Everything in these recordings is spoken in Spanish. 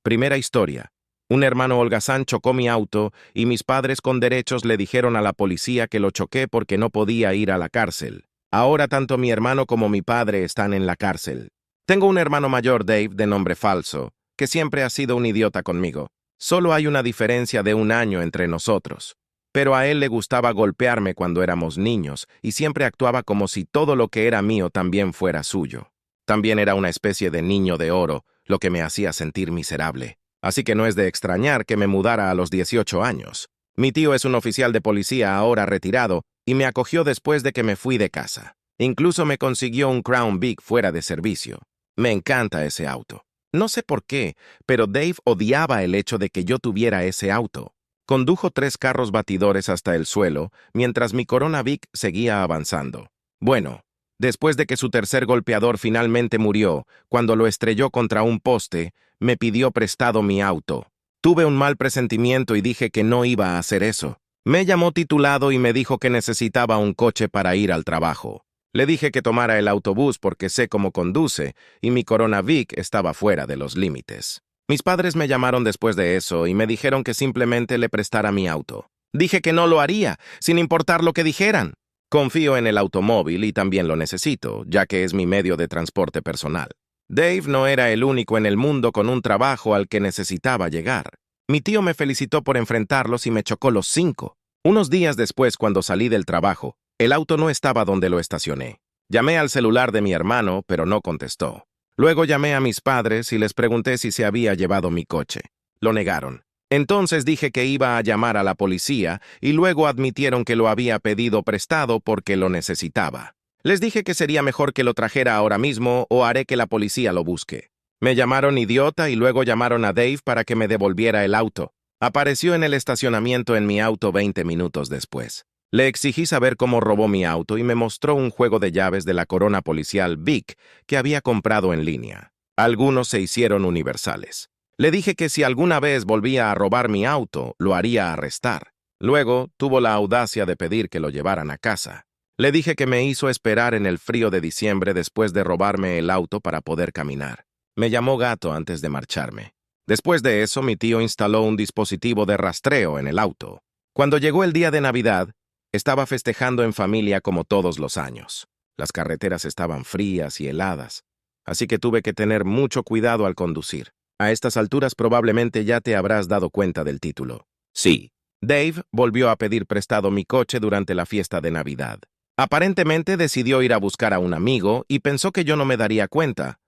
Primera historia. Un hermano holgazán chocó mi auto y mis padres con derechos le dijeron a la policía que lo choqué porque no podía ir a la cárcel. Ahora tanto mi hermano como mi padre están en la cárcel. Tengo un hermano mayor, Dave, de nombre falso, que siempre ha sido un idiota conmigo. Solo hay una diferencia de 1 año entre nosotros. Pero a él le gustaba golpearme cuando éramos niños y siempre actuaba como si todo lo que era mío también fuera suyo. También era una especie de niño de oro, lo que me hacía sentir miserable. Así que no es de extrañar que me mudara a los 18 años. Mi tío es un oficial de policía ahora retirado y me acogió después de que me fui de casa. Incluso me consiguió un Crown Vic fuera de servicio. Me encanta ese auto. No sé por qué, pero Dave odiaba el hecho de que yo tuviera ese auto. Condujo 3 carros batidores hasta el suelo, mientras mi Corona Vic seguía avanzando. Bueno, después de que su tercer golpeador finalmente murió, cuando lo estrelló contra un poste, me pidió prestado mi auto. Tuve un mal presentimiento y dije que no iba a hacer eso. Me llamó titulado y me dijo que necesitaba un coche para ir al trabajo. Le dije que tomara el autobús porque sé cómo conduce y mi Corona Vic estaba fuera de los límites. Mis padres me llamaron después de eso y me dijeron que simplemente le prestara mi auto. Dije que no lo haría, sin importar lo que dijeran. Confío en el automóvil y también lo necesito, ya que es mi medio de transporte personal. Dave no era el único en el mundo con un trabajo al que necesitaba llegar. Mi tío me felicitó por enfrentarlos y me chocó los 5. Unos días después, cuando salí del trabajo, el auto no estaba donde lo estacioné. Llamé al celular de mi hermano, pero no contestó. Luego llamé a mis padres y les pregunté si se había llevado mi coche. Lo negaron. Entonces dije que iba a llamar a la policía y luego admitieron que lo había pedido prestado porque lo necesitaba. Les dije que sería mejor que lo trajera ahora mismo o haré que la policía lo busque. Me llamaron idiota y luego llamaron a Dave para que me devolviera el auto. Apareció en el estacionamiento en mi auto 20 minutos después. Le exigí saber cómo robó mi auto y me mostró un juego de llaves de la corona policial Vic que había comprado en línea. Algunos se hicieron universales. Le dije que si alguna vez volvía a robar mi auto, lo haría arrestar. Luego tuvo la audacia de pedir que lo llevaran a casa. Le dije que me hizo esperar en el frío de diciembre después de robarme el auto para poder caminar. Me llamó gato antes de marcharme. Después de eso, mi tío instaló un dispositivo de rastreo en el auto. Cuando llegó el día de Navidad, estaba festejando en familia como todos los años. Las carreteras estaban frías y heladas, así que tuve que tener mucho cuidado al conducir. A estas alturas probablemente ya te habrás dado cuenta del título. Sí, Dave volvió a pedir prestado mi coche durante la fiesta de Navidad. Aparentemente decidió ir a buscar a un amigo y pensó que yo no me daría cuenta,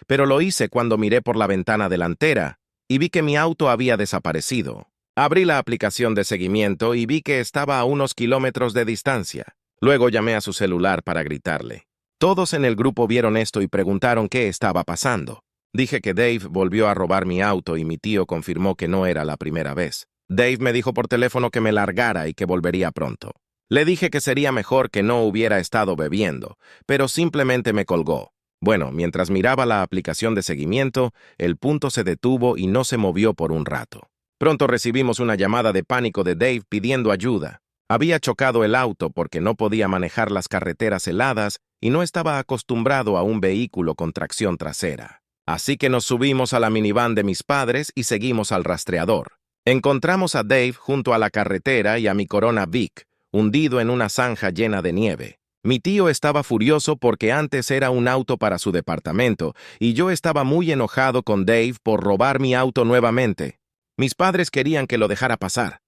pero lo hice cuando miré por la ventana delantera y vi que mi auto había desaparecido. Abrí la aplicación de seguimiento y vi que estaba a unos kilómetros de distancia. Luego llamé a su celular para gritarle. Todos en el grupo vieron esto y preguntaron qué estaba pasando. Dije que Dave volvió a robar mi auto y mi tío confirmó que no era la primera vez. Dave me dijo por teléfono que me largara y que volvería pronto. Le dije que sería mejor que no hubiera estado bebiendo, pero simplemente me colgó. Bueno, mientras miraba la aplicación de seguimiento, el punto se detuvo y no se movió por un rato. Pronto recibimos una llamada de pánico de Dave pidiendo ayuda. Había chocado el auto porque no podía manejar las carreteras heladas y no estaba acostumbrado a un vehículo con tracción trasera. Así que nos subimos a la minivan de mis padres y seguimos al rastreador. Encontramos a Dave junto a la carretera y a mi Corona Vic, hundido en una zanja llena de nieve. Mi tío estaba furioso porque antes era un auto para su departamento y yo estaba muy enojado con Dave por robar mi auto nuevamente. Mis padres querían que lo dejara pasar,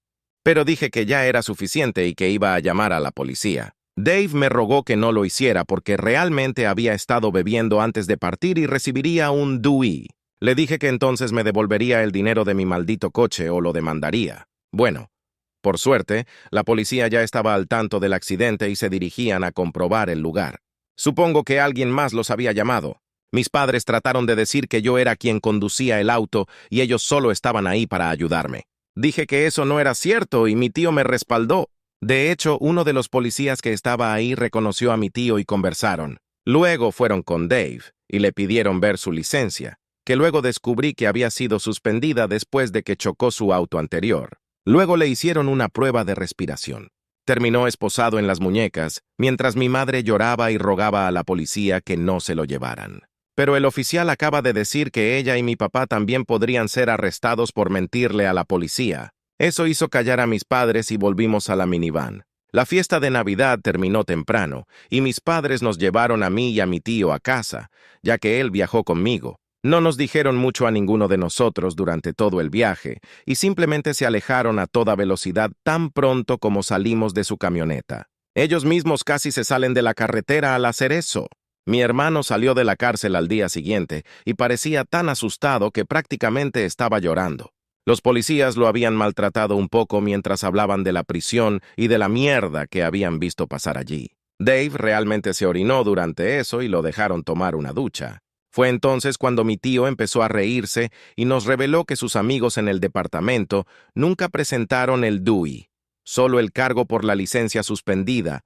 pero dije que ya era suficiente y que iba a llamar a la policía. Dave me rogó que no lo hiciera porque realmente había estado bebiendo antes de partir y recibiría un DUI. Le dije que entonces me devolvería el dinero de mi maldito coche o lo demandaría. Bueno, por suerte, la policía ya estaba al tanto del accidente y se dirigían a comprobar el lugar. Supongo que alguien más los había llamado. Mis padres trataron de decir que yo era quien conducía el auto y ellos solo estaban ahí para ayudarme. Dije que eso no era cierto y mi tío me respaldó. De hecho, uno de los policías que estaba ahí reconoció a mi tío y conversaron. Luego fueron con Dave y le pidieron ver su licencia, que luego descubrí que había sido suspendida después de que chocó su auto anterior. Luego le hicieron una prueba de respiración. Terminó esposado en las muñecas, mientras mi madre lloraba y rogaba a la policía que no se lo llevaran. Pero el oficial acaba de decir que ella y mi papá también podrían ser arrestados por mentirle a la policía. Eso hizo callar a mis padres y volvimos a la minivan. La fiesta de Navidad terminó temprano, y mis padres nos llevaron a mí y a mi tío a casa, ya que él viajó conmigo. No nos dijeron mucho a ninguno de nosotros durante todo el viaje, y simplemente se alejaron a toda velocidad tan pronto como salimos de su camioneta. Ellos mismos casi se salen de la carretera al hacer eso. Mi hermano salió de la cárcel al día siguiente y parecía tan asustado que prácticamente estaba llorando. Los policías lo habían maltratado un poco mientras hablaban de la prisión y de la mierda que habían visto pasar allí. Dave realmente se orinó durante eso y lo dejaron tomar una ducha. Fue entonces cuando mi tío empezó a reírse y nos reveló que sus amigos en el departamento nunca presentaron el DUI, solo el cargo por la licencia suspendida,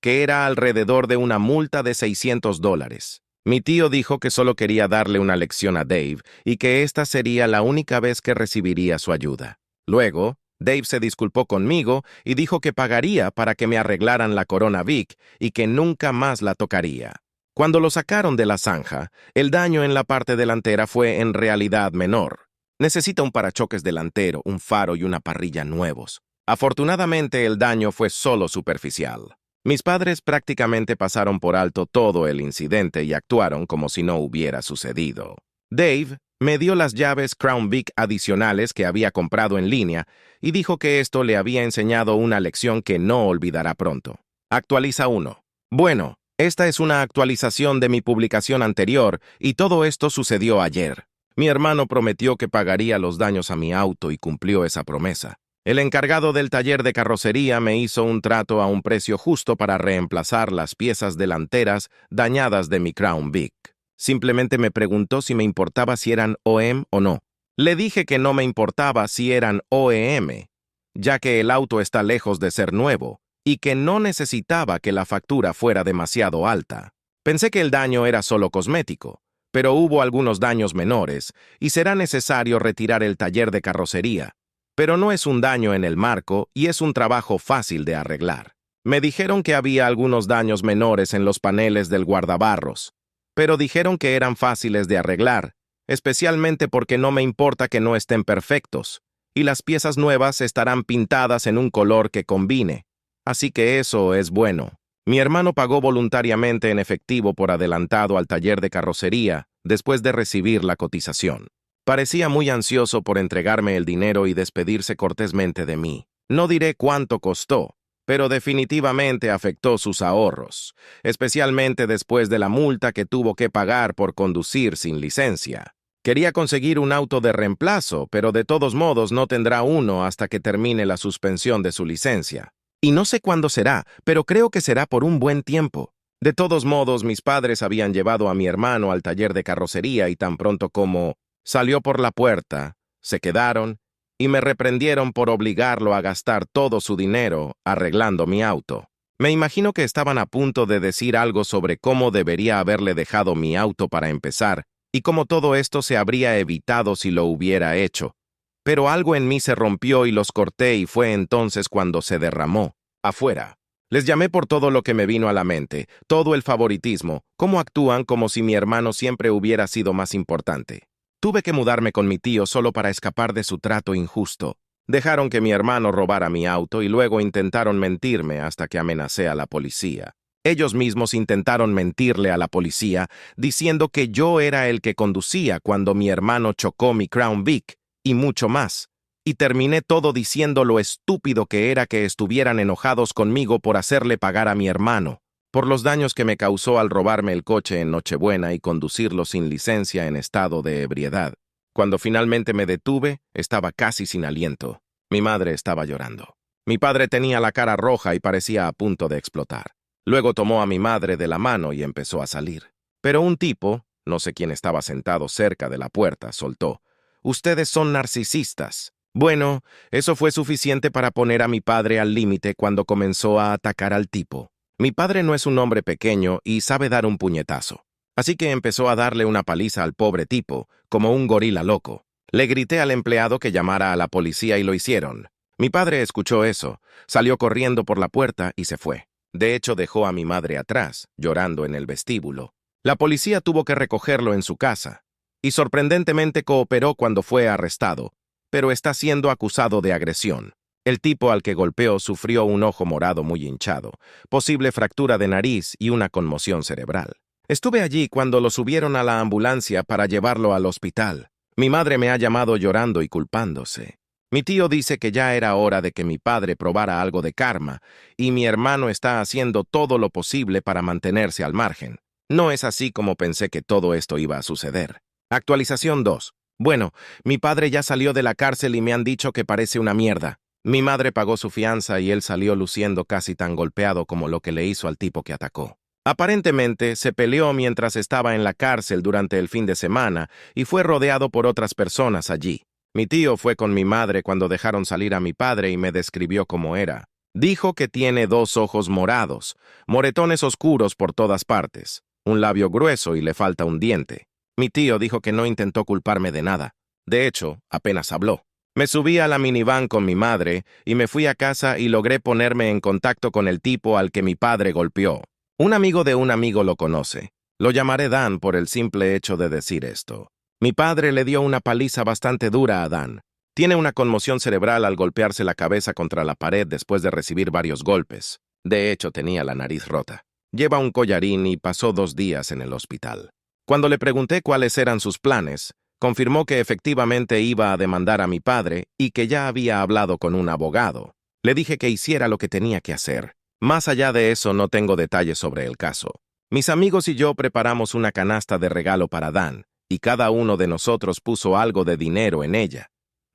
que era alrededor de una multa de $600. Mi tío dijo que solo quería darle una lección a Dave y que esta sería la única vez que recibiría su ayuda. Luego, Dave se disculpó conmigo y dijo que pagaría para que me arreglaran la Corona Vic y que nunca más la tocaría. Cuando lo sacaron de la zanja, el daño en la parte delantera fue en realidad menor. Necesita un parachoques delantero, un faro y una parrilla nuevos. Afortunadamente, el daño fue solo superficial. Mis padres prácticamente pasaron por alto todo el incidente y actuaron como si no hubiera sucedido. Dave me dio las llaves Crown Vic adicionales que había comprado en línea y dijo que esto le había enseñado una lección que no olvidará pronto. Actualiza 1. Bueno, esta es una actualización de mi publicación anterior y todo esto sucedió ayer. Mi hermano prometió que pagaría los daños a mi auto y cumplió esa promesa. El encargado del taller de carrocería me hizo un trato a un precio justo para reemplazar las piezas delanteras dañadas de mi Crown Vic. Simplemente me preguntó si me importaba si eran OEM o no. Le dije que no me importaba si eran OEM, ya que el auto está lejos de ser nuevo, y que no necesitaba que la factura fuera demasiado alta. Pensé que el daño era solo cosmético, pero hubo algunos daños menores, y será necesario retirar el taller de carrocería. Pero no es un daño en el marco y es un trabajo fácil de arreglar. Me dijeron que había algunos daños menores en los paneles del guardabarros, pero dijeron que eran fáciles de arreglar, especialmente porque no me importa que no estén perfectos, y las piezas nuevas estarán pintadas en un color que combine, así que eso es bueno. Mi hermano pagó voluntariamente en efectivo por adelantado al taller de carrocería después de recibir la cotización. Parecía muy ansioso por entregarme el dinero y despedirse cortésmente de mí. No diré cuánto costó, pero definitivamente afectó sus ahorros, especialmente después de la multa que tuvo que pagar por conducir sin licencia. Quería conseguir un auto de reemplazo, pero de todos modos no tendrá uno hasta que termine la suspensión de su licencia. Y no sé cuándo será, pero creo que será por un buen tiempo. De todos modos, mis padres habían llevado a mi hermano al taller de carrocería y tan pronto como salió por la puerta, se quedaron y me reprendieron por obligarlo a gastar todo su dinero arreglando mi auto. Me imagino que estaban a punto de decir algo sobre cómo debería haberle dejado mi auto para empezar y cómo todo esto se habría evitado si lo hubiera hecho. Pero algo en mí se rompió y los corté y fue entonces cuando se derramó, afuera. Les llamé por todo lo que me vino a la mente, todo el favoritismo, cómo actúan como si mi hermano siempre hubiera sido más importante. Tuve que mudarme con mi tío solo para escapar de su trato injusto. Dejaron que mi hermano robara mi auto y luego intentaron mentirme hasta que amenacé a la policía. Ellos mismos intentaron mentirle a la policía, diciendo que yo era el que conducía cuando mi hermano chocó mi Crown Vic, y mucho más. Y terminé todo diciendo lo estúpido que era que estuvieran enojados conmigo por hacerle pagar a mi hermano, por los daños que me causó al robarme el coche en Nochebuena y conducirlo sin licencia en estado de ebriedad. Cuando finalmente me detuve, estaba casi sin aliento. Mi madre estaba llorando. Mi padre tenía la cara roja y parecía a punto de explotar. Luego tomó a mi madre de la mano y empezó a salir. Pero un tipo, no sé quién estaba sentado cerca de la puerta, soltó: «Ustedes son narcisistas». Bueno, eso fue suficiente para poner a mi padre al límite cuando comenzó a atacar al tipo. Mi padre no es un hombre pequeño y sabe dar un puñetazo. Así que empezó a darle una paliza al pobre tipo, como un gorila loco. Le grité al empleado que llamara a la policía y lo hicieron. Mi padre escuchó eso, salió corriendo por la puerta y se fue. De hecho, dejó a mi madre atrás, llorando en el vestíbulo. La policía tuvo que recogerlo en su casa, y sorprendentemente cooperó cuando fue arrestado, pero está siendo acusado de agresión. El tipo al que golpeó sufrió un ojo morado muy hinchado, posible fractura de nariz y una conmoción cerebral. Estuve allí cuando lo subieron a la ambulancia para llevarlo al hospital. Mi madre me ha llamado llorando y culpándose. Mi tío dice que ya era hora de que mi padre probara algo de karma, y mi hermano está haciendo todo lo posible para mantenerse al margen. No es así como pensé que todo esto iba a suceder. Actualización 2. Bueno, mi padre ya salió de la cárcel y me han dicho que parece una mierda. Mi madre pagó su fianza y él salió luciendo casi tan golpeado como lo que le hizo al tipo que atacó. Aparentemente, se peleó mientras estaba en la cárcel durante el fin de semana y fue rodeado por otras personas allí. Mi tío fue con mi madre cuando dejaron salir a mi padre y me describió cómo era. Dijo que tiene 2 ojos morados, moretones oscuros por todas partes, un labio grueso y le falta un diente. Mi tío dijo que no intentó culparme de nada. De hecho, apenas habló. Me subí a la minivan con mi madre y me fui a casa y logré ponerme en contacto con el tipo al que mi padre golpeó. Un amigo de un amigo lo conoce. Lo llamaré Dan por el simple hecho de decir esto. Mi padre le dio una paliza bastante dura a Dan. Tiene una conmoción cerebral al golpearse la cabeza contra la pared después de recibir varios golpes. De hecho, tenía la nariz rota. Lleva un collarín y pasó 2 días en el hospital. Cuando le pregunté cuáles eran sus planes, confirmó que efectivamente iba a demandar a mi padre y que ya había hablado con un abogado. Le dije que hiciera lo que tenía que hacer. Más allá de eso, no tengo detalles sobre el caso. Mis amigos y yo preparamos una canasta de regalo para Dan, y cada uno de nosotros puso algo de dinero en ella,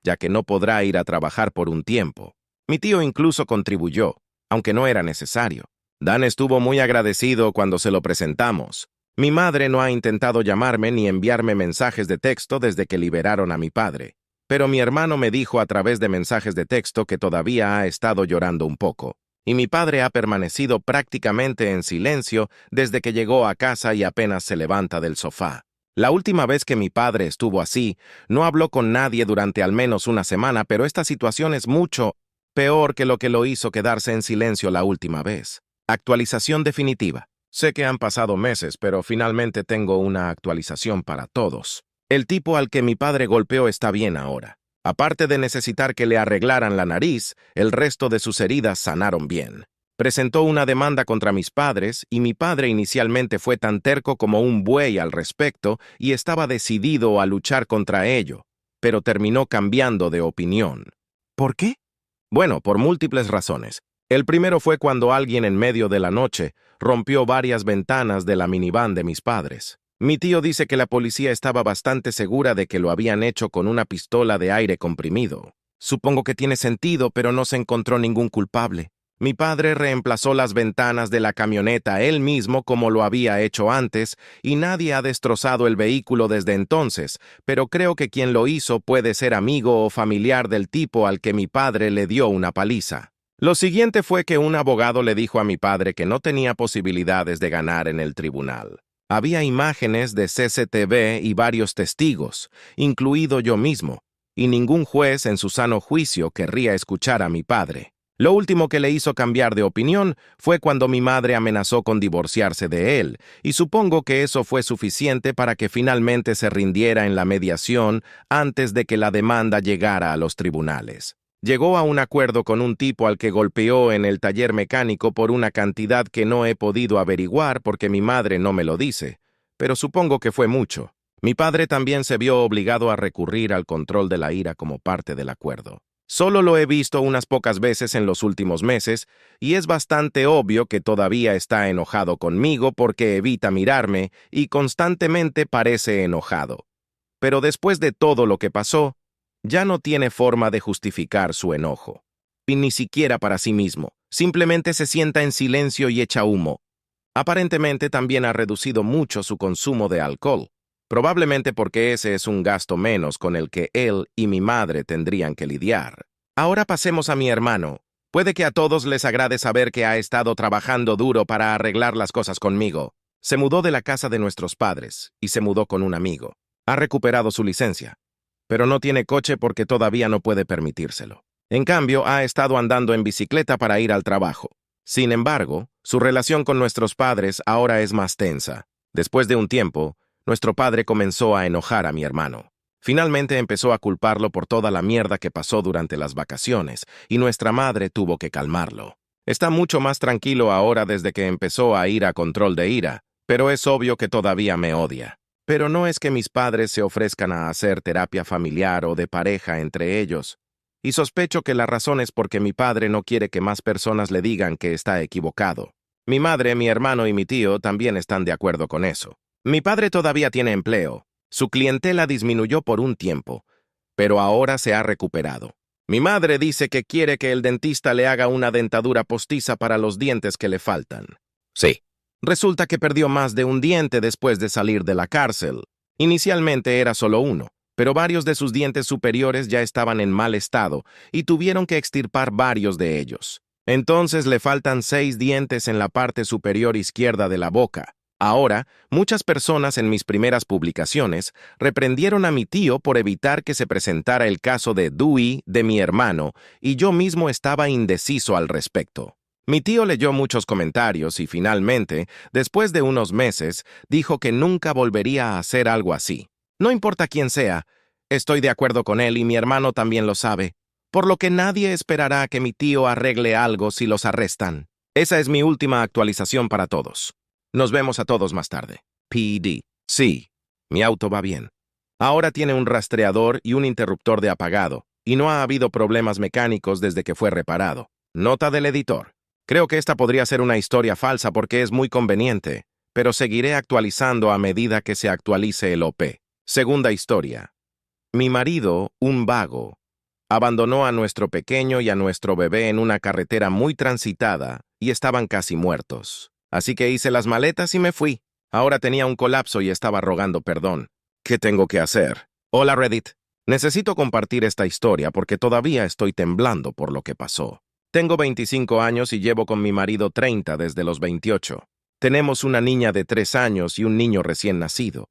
ya que no podrá ir a trabajar por un tiempo. Mi tío incluso contribuyó, aunque no era necesario. Dan estuvo muy agradecido cuando se lo presentamos. Mi madre no ha intentado llamarme ni enviarme mensajes de texto desde que liberaron a mi padre, pero mi hermano me dijo a través de mensajes de texto que todavía ha estado llorando un poco. Y mi padre ha permanecido prácticamente en silencio desde que llegó a casa y apenas se levanta del sofá. La última vez que mi padre estuvo así, no habló con nadie durante al menos una semana, pero esta situación es mucho peor que lo que lo hizo quedarse en silencio la última vez. Actualización definitiva. Sé que han pasado meses, pero finalmente tengo una actualización para todos. El tipo al que mi padre golpeó está bien ahora. Aparte de necesitar que le arreglaran la nariz, el resto de sus heridas sanaron bien. Presentó una demanda contra mis padres y mi padre inicialmente fue tan terco como un buey al respecto y estaba decidido a luchar contra ello, pero terminó cambiando de opinión. ¿Por qué? Bueno, por múltiples razones. El primero fue cuando alguien en medio de la noche rompió varias ventanas de la minivan de mis padres. Mi tío dice que la policía estaba bastante segura de que lo habían hecho con una pistola de aire comprimido. Supongo que tiene sentido, pero no se encontró ningún culpable. Mi padre reemplazó las ventanas de la camioneta él mismo como lo había hecho antes, y nadie ha destrozado el vehículo desde entonces, pero creo que quien lo hizo puede ser amigo o familiar del tipo al que mi padre le dio una paliza. Lo siguiente fue que un abogado le dijo a mi padre que no tenía posibilidades de ganar en el tribunal. Había imágenes de CCTV y varios testigos, incluido yo mismo, y ningún juez en su sano juicio querría escuchar a mi padre. Lo último que le hizo cambiar de opinión fue cuando mi madre amenazó con divorciarse de él, y supongo que eso fue suficiente para que finalmente se rindiera en la mediación antes de que la demanda llegara a los tribunales. Llegó a un acuerdo con un tipo al que golpeó en el taller mecánico por una cantidad que no he podido averiguar porque mi madre no me lo dice, pero supongo que fue mucho. Mi padre también se vio obligado a recurrir al control de la ira como parte del acuerdo. Solo lo he visto unas pocas veces en los últimos meses, y es bastante obvio que todavía está enojado conmigo porque evita mirarme y constantemente parece enojado. Pero después de todo lo que pasó, ya no tiene forma de justificar su enojo. Y ni siquiera para sí mismo. Simplemente se sienta en silencio y echa humo. Aparentemente también ha reducido mucho su consumo de alcohol. Probablemente porque ese es un gasto menos con el que él y mi madre tendrían que lidiar. Ahora pasemos a mi hermano. Puede que a todos les agrade saber que ha estado trabajando duro para arreglar las cosas conmigo. Se mudó de la casa de nuestros padres y se mudó con un amigo. Ha recuperado su licencia, pero no tiene coche porque todavía no puede permitírselo. En cambio, ha estado andando en bicicleta para ir al trabajo. Sin embargo, su relación con nuestros padres ahora es más tensa. Después de un tiempo, nuestro padre comenzó a enojar a mi hermano. Finalmente empezó a culparlo por toda la mierda que pasó durante las vacaciones, y nuestra madre tuvo que calmarlo. Está mucho más tranquilo ahora desde que empezó a ir a control de ira, pero es obvio que todavía me odia. Pero no es que mis padres se ofrezcan a hacer terapia familiar o de pareja entre ellos, y sospecho que la razón es porque mi padre no quiere que más personas le digan que está equivocado. Mi madre, mi hermano y mi tío también están de acuerdo con eso. Mi padre todavía tiene empleo. Su clientela disminuyó por un tiempo, pero ahora se ha recuperado. Mi madre dice que quiere que el dentista le haga una dentadura postiza para los dientes que le faltan. Sí. Resulta que perdió más de un diente después de salir de la cárcel. Inicialmente era solo uno, pero varios de sus dientes superiores ya estaban en mal estado y tuvieron que extirpar varios de ellos. Entonces le faltan 6 dientes en la parte superior izquierda de la boca. Ahora, muchas personas en mis primeras publicaciones reprendieron a mi tío por evitar que se presentara el caso de Dewey de mi hermano, y yo mismo estaba indeciso al respecto. Mi tío leyó muchos comentarios y finalmente, después de unos meses, dijo que nunca volvería a hacer algo así. No importa quién sea, estoy de acuerdo con él y mi hermano también lo sabe, por lo que nadie esperará que mi tío arregle algo si los arrestan. Esa es mi última actualización para todos. Nos vemos a todos más tarde. PD. Sí, mi auto va bien. Ahora tiene un rastreador y un interruptor de apagado, y no ha habido problemas mecánicos desde que fue reparado. Nota del editor. Creo que esta podría ser una historia falsa porque es muy conveniente, pero seguiré actualizando a medida que se actualice el OP. Segunda historia. Mi marido, un vago, abandonó a nuestro pequeño y a nuestro bebé en una carretera muy transitada y estaban casi muertos. Así que hice las maletas y me fui. Ahora tenía un colapso y estaba rogando perdón. ¿Qué tengo que hacer? Hola Reddit. Necesito compartir esta historia porque todavía estoy temblando por lo que pasó. Tengo 25 años y llevo con mi marido 30 desde los 28. Tenemos una niña de 3 años y un niño recién nacido.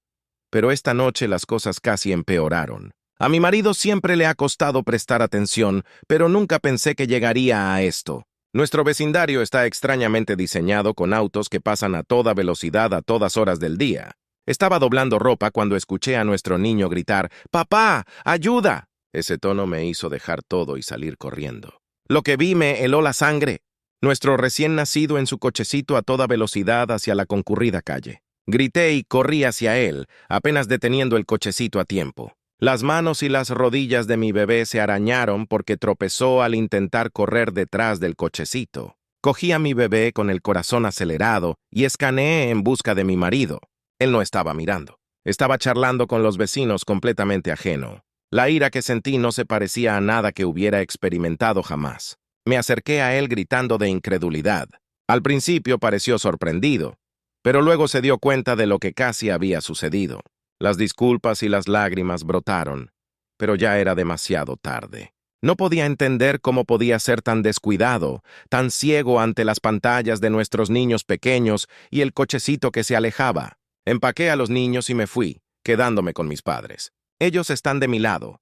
Pero esta noche las cosas casi empeoraron. A mi marido siempre le ha costado prestar atención, pero nunca pensé que llegaría a esto. Nuestro vecindario está extrañamente diseñado con autos que pasan a toda velocidad a todas horas del día. Estaba doblando ropa cuando escuché a nuestro niño gritar, «¡Papá, ayuda!». Ese tono me hizo dejar todo y salir corriendo. Lo que vi me heló la sangre. Nuestro recién nacido en su cochecito a toda velocidad hacia la concurrida calle. Grité y corrí hacia él, apenas deteniendo el cochecito a tiempo. Las manos y las rodillas de mi bebé se arañaron porque tropezó al intentar correr detrás del cochecito. Cogí a mi bebé con el corazón acelerado y escaneé en busca de mi marido. Él no estaba mirando. Estaba charlando con los vecinos completamente ajeno. La ira que sentí no se parecía a nada que hubiera experimentado jamás. Me acerqué a él gritando de incredulidad. Al principio pareció sorprendido, pero luego se dio cuenta de lo que casi había sucedido. Las disculpas y las lágrimas brotaron, pero ya era demasiado tarde. No podía entender cómo podía ser tan descuidado, tan ciego ante las pantallas de nuestros niños pequeños y el cochecito que se alejaba. Empaqué a los niños y me fui, quedándome con mis padres. Ellos están de mi lado,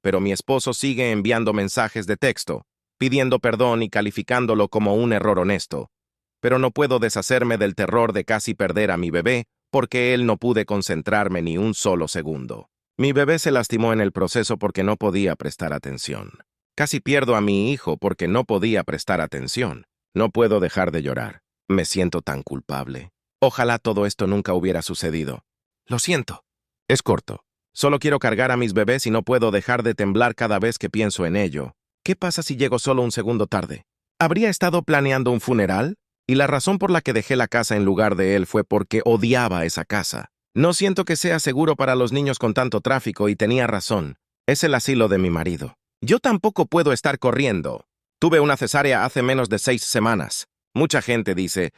pero mi esposo sigue enviando mensajes de texto, pidiendo perdón y calificándolo como un error honesto. Pero no puedo deshacerme del terror de casi perder a mi bebé, porque él no pude concentrarme ni un solo segundo. Mi bebé se lastimó en el proceso porque no podía prestar atención. Casi pierdo a mi hijo porque no podía prestar atención. No puedo dejar de llorar. Me siento tan culpable. Ojalá todo esto nunca hubiera sucedido. Lo siento. Es corto. Solo quiero cargar a mis bebés y no puedo dejar de temblar cada vez que pienso en ello. ¿Qué pasa si llego solo un segundo tarde? ¿Habría estado planeando un funeral? Y la razón por la que dejé la casa en lugar de él fue porque odiaba esa casa. No siento que sea seguro para los niños con tanto tráfico y tenía razón. Es el asilo de mi marido. Yo tampoco puedo estar corriendo. Tuve una cesárea hace menos de 6 semanas. Mucha gente dice,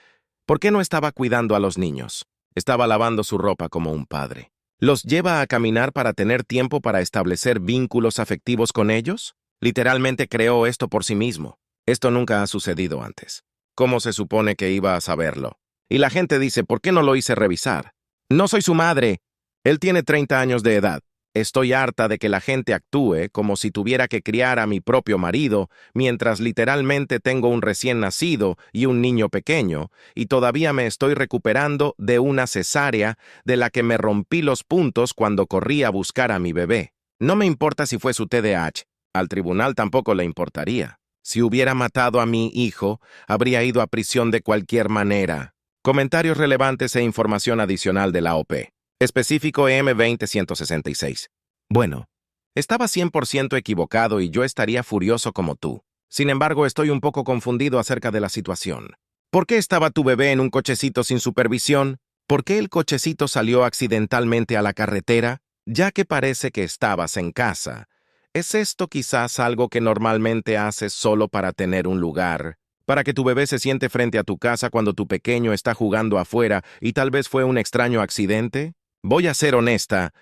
¿por qué no estaba cuidando a los niños? Estaba lavando su ropa como un padre. ¿Los lleva a caminar para tener tiempo para establecer vínculos afectivos con ellos? Literalmente creó esto por sí mismo. Esto nunca ha sucedido antes. ¿Cómo se supone que iba a saberlo? Y la gente dice, ¿por qué no lo hice revisar? No soy su madre. Él tiene 30 años de edad. Estoy harta de que la gente actúe como si tuviera que criar a mi propio marido, mientras literalmente tengo un recién nacido y un niño pequeño, y todavía me estoy recuperando de una cesárea de la que me rompí los puntos cuando corrí a buscar a mi bebé. No me importa si fue su TDAH, al tribunal tampoco le importaría. Si hubiera matado a mi hijo, habría ido a prisión de cualquier manera. Comentarios relevantes e información adicional de la OP. Específico M20166. Bueno, estaba 100% equivocado y yo estaría furioso como tú. Sin embargo, estoy un poco confundido acerca de la situación. ¿Por qué estaba tu bebé en un cochecito sin supervisión? ¿Por qué el cochecito salió accidentalmente a la carretera? Ya que parece que estabas en casa. ¿Es esto quizás algo que normalmente haces solo para tener un lugar? ¿Para que tu bebé se siente frente a tu casa cuando tu pequeño está jugando afuera y tal vez fue un extraño accidente? Voy a ser honesta.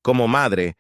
Como madre,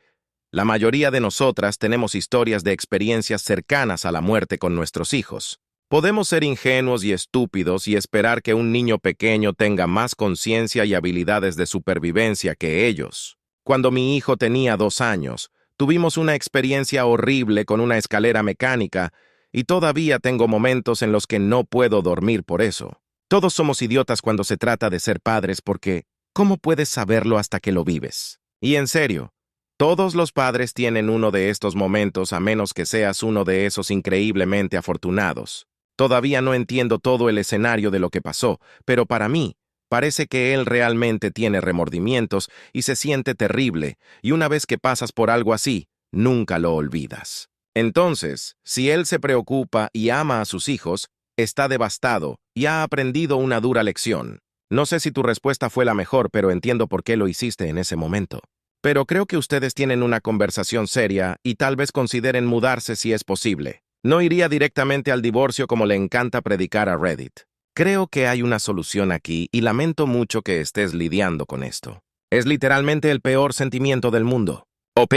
la mayoría de nosotras tenemos historias de experiencias cercanas a la muerte con nuestros hijos. Podemos ser ingenuos y estúpidos y esperar que un niño pequeño tenga más conciencia y habilidades de supervivencia que ellos. Cuando mi hijo tenía 2 años, tuvimos una experiencia horrible con una escalera mecánica y todavía tengo momentos en los que no puedo dormir por eso. Todos somos idiotas cuando se trata de ser padres porque ¿cómo puedes saberlo hasta que lo vives? Y en serio, todos los padres tienen uno de estos momentos a menos que seas uno de esos increíblemente afortunados. Todavía no entiendo todo el escenario de lo que pasó, pero para mí, parece que él realmente tiene remordimientos y se siente terrible, y una vez que pasas por algo así, nunca lo olvidas. Entonces, si él se preocupa y ama a sus hijos, está devastado y ha aprendido una dura lección. No sé si tu respuesta fue la mejor, pero entiendo por qué lo hiciste en ese momento. Pero creo que ustedes tienen una conversación seria y tal vez consideren mudarse si es posible. No iría directamente al divorcio como le encanta predicar a Reddit. Creo que hay una solución aquí y lamento mucho que estés lidiando con esto. Es literalmente el peor sentimiento del mundo. OP.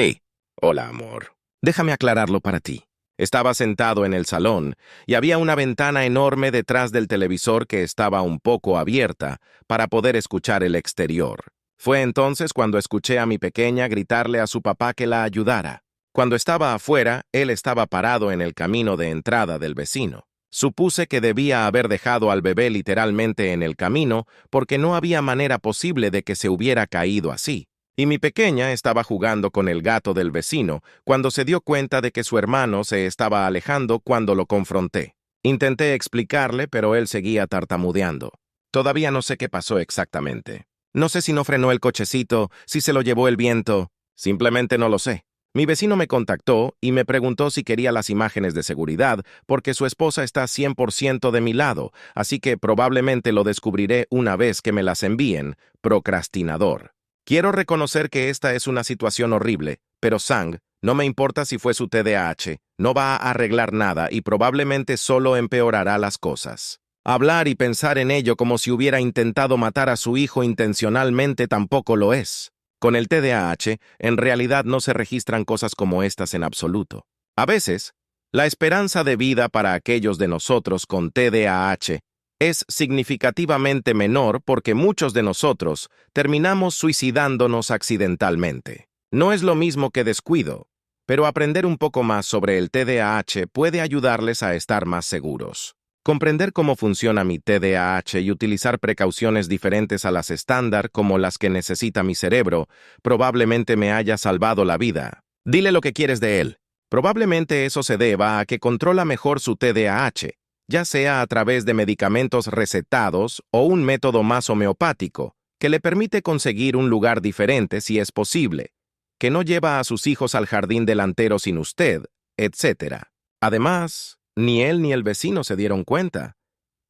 Hola, amor. Déjame aclararlo para ti. Estaba sentado en el salón y había una ventana enorme detrás del televisor que estaba un poco abierta para poder escuchar el exterior. Fue entonces cuando escuché a mi pequeña gritarle a su papá que la ayudara. Cuando estaba afuera, él estaba parado en el camino de entrada del vecino. Supuse que debía haber dejado al bebé literalmente en el camino porque no había manera posible de que se hubiera caído así. Y mi pequeña estaba jugando con el gato del vecino cuando se dio cuenta de que su hermano se estaba alejando cuando lo confronté. Intenté explicarle, pero él seguía tartamudeando. Todavía no sé qué pasó exactamente. No sé si no frenó el cochecito, si se lo llevó el viento. Simplemente no lo sé. Mi vecino me contactó y me preguntó si quería las imágenes de seguridad porque su esposa está 100% de mi lado, así que probablemente lo descubriré una vez que me las envíen. Procrastinador. Quiero reconocer que esta es una situación horrible, pero Sang, no me importa si fue su TDAH, no va a arreglar nada y probablemente solo empeorará las cosas. Hablar y pensar en ello como si hubiera intentado matar a su hijo intencionalmente tampoco lo es. Con el TDAH, en realidad no se registran cosas como estas en absoluto. A veces, la esperanza de vida para aquellos de nosotros con TDAH es significativamente menor porque muchos de nosotros terminamos suicidándonos accidentalmente. No es lo mismo que descuido, pero aprender un poco más sobre el TDAH puede ayudarles a estar más seguros. Comprender cómo funciona mi TDAH y utilizar precauciones diferentes a las estándar como las que necesita mi cerebro probablemente me haya salvado la vida. Dile lo que quieres de él. Probablemente eso se deba a que controla mejor su TDAH, ya sea a través de medicamentos recetados o un método más homeopático, que le permite conseguir un lugar diferente si es posible, que no lleva a sus hijos al jardín delantero sin usted, etc. Además, ni él ni el vecino se dieron cuenta.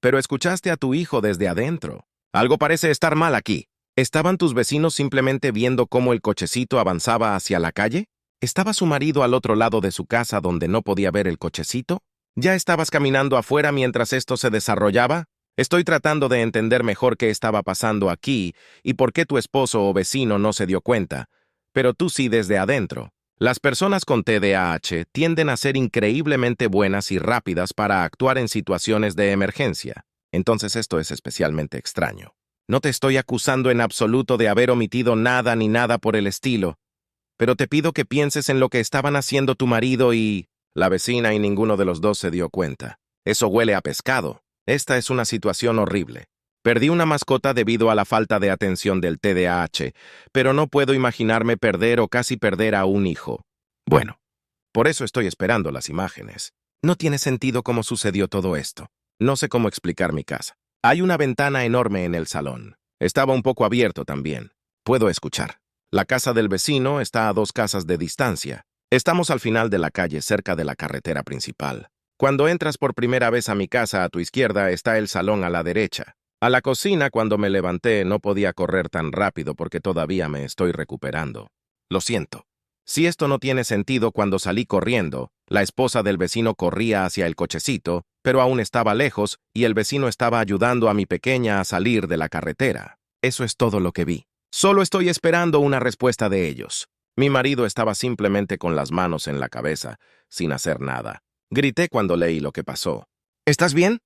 Pero escuchaste a tu hijo desde adentro. Algo parece estar mal aquí. ¿Estaban tus vecinos simplemente viendo cómo el cochecito avanzaba hacia la calle? ¿Estaba su marido al otro lado de su casa donde no podía ver el cochecito? ¿Ya estabas caminando afuera mientras esto se desarrollaba? Estoy tratando de entender mejor qué estaba pasando aquí y por qué tu esposo o vecino no se dio cuenta, pero tú sí desde adentro. Las personas con TDAH tienden a ser increíblemente buenas y rápidas para actuar en situaciones de emergencia. Entonces esto es especialmente extraño. No te estoy acusando en absoluto de haber omitido nada ni nada por el estilo. pero te pido que pienses en lo que estaban haciendo tu marido y... La vecina y ninguno de los dos se dio cuenta. Eso huele a pescado. Esta es una situación horrible. Perdí una mascota debido a la falta de atención del TDAH, pero no puedo imaginarme perder o casi perder a un hijo. Bueno, por eso estoy esperando las imágenes. No tiene sentido cómo sucedió todo esto. No sé cómo explicar mi casa. Hay una ventana enorme en el salón. Estaba un poco abierto también. Puedo escuchar. La casa del vecino está a 2 casas de distancia. Estamos al final de la calle, cerca de la carretera principal. Cuando entras por primera vez a mi casa, a tu izquierda está el salón a la derecha. A la cocina, cuando me levanté, no podía correr tan rápido porque todavía me estoy recuperando. Lo siento. Si esto no tiene sentido, cuando salí corriendo, la esposa del vecino corría hacia el cochecito, pero aún estaba lejos y el vecino estaba ayudando a mi pequeña a salir de la carretera. Eso es todo lo que vi. Solo estoy esperando una respuesta de ellos. Mi marido estaba simplemente con las manos en la cabeza, sin hacer nada. Grité cuando leí lo que pasó. ¿Estás bien?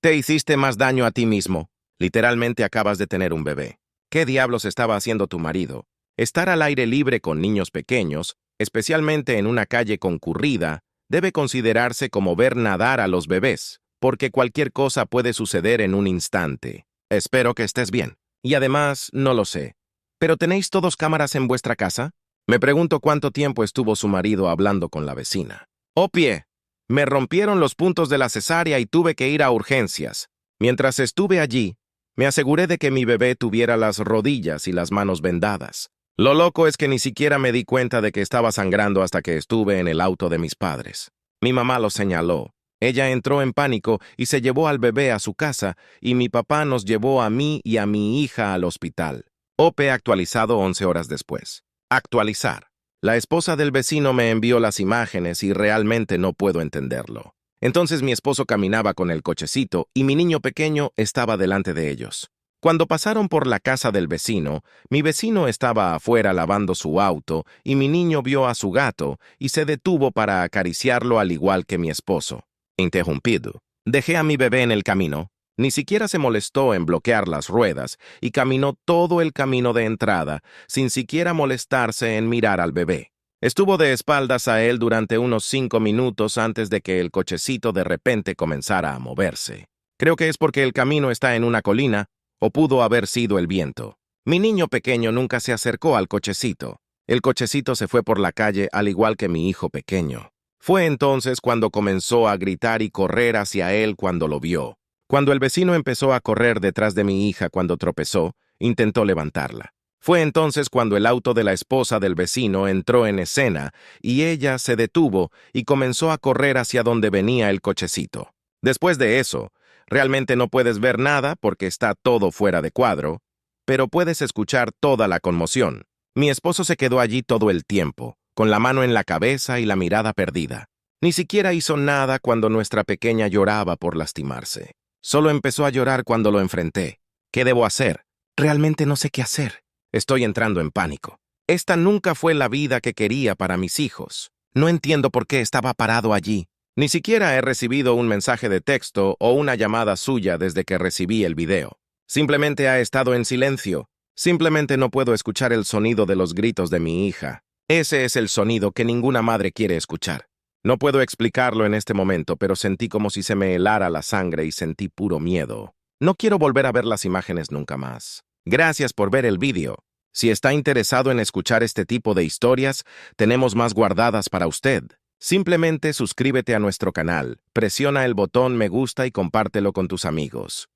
Te hiciste más daño a ti mismo. Literalmente acabas de tener un bebé. ¿Qué diablos estaba haciendo tu marido? Estar al aire libre con niños pequeños, especialmente en una calle concurrida, debe considerarse como ver nadar a los bebés, porque cualquier cosa puede suceder en un instante. Espero que estés bien. Y además, no lo sé. ¿Pero tenéis todos cámaras en vuestra casa? Me pregunto cuánto tiempo estuvo su marido hablando con la vecina. ¡Oh, pie! Me rompieron los puntos de la cesárea y tuve que ir a urgencias. Mientras estuve allí, me aseguré de que mi bebé tuviera las rodillas y las manos vendadas. Lo loco es que ni siquiera me di cuenta de que estaba sangrando hasta que estuve en el auto de mis padres. Mi mamá lo señaló. Ella entró en pánico y se llevó al bebé a su casa, y mi papá nos llevó a mí y a mi hija al hospital. OP actualizado 11 horas después. Actualizar. La esposa del vecino me envió las imágenes y realmente no puedo entenderlo. Entonces mi esposo caminaba con el cochecito y mi niño pequeño estaba delante de ellos. Cuando pasaron por la casa del vecino, mi vecino estaba afuera lavando su auto y mi niño vio a su gato y se detuvo para acariciarlo al igual que mi esposo. Interrumpido. Dejé a mi bebé en el camino. Ni siquiera se molestó en bloquear las ruedas y caminó todo el camino de entrada, sin siquiera molestarse en mirar al bebé. Estuvo de espaldas a él durante unos 5 minutos antes de que el cochecito de repente comenzara a moverse. Creo que es porque el camino está en una colina, o pudo haber sido el viento. Mi niño pequeño nunca se acercó al cochecito. El cochecito se fue por la calle al igual que mi hijo pequeño. Fue entonces cuando comenzó a gritar y correr hacia él cuando lo vio. Cuando el vecino empezó a correr detrás de mi hija cuando tropezó, intentó levantarla. Fue entonces cuando el auto de la esposa del vecino entró en escena y ella se detuvo y comenzó a correr hacia donde venía el cochecito. Después de eso, realmente no puedes ver nada porque está todo fuera de cuadro, pero puedes escuchar toda la conmoción. Mi esposo se quedó allí todo el tiempo, con la mano en la cabeza y la mirada perdida. Ni siquiera hizo nada cuando nuestra pequeña lloraba por lastimarse. Solo empezó a llorar cuando lo enfrenté. ¿Qué debo hacer? Realmente no sé qué hacer. Estoy entrando en pánico. Esta nunca fue la vida que quería para mis hijos. No entiendo por qué estaba parado allí. Ni siquiera he recibido un mensaje de texto o una llamada suya desde que recibí el video. Simplemente ha estado en silencio. Simplemente no puedo escuchar el sonido de los gritos de mi hija. Ese es el sonido que ninguna madre quiere escuchar. No puedo explicarlo en este momento, pero sentí como si se me helara la sangre y sentí puro miedo. No quiero volver a ver las imágenes nunca más. Gracias por ver el vídeo. Si está interesado en escuchar este tipo de historias, tenemos más guardadas para usted. Simplemente suscríbete a nuestro canal, presiona el botón me gusta y compártelo con tus amigos.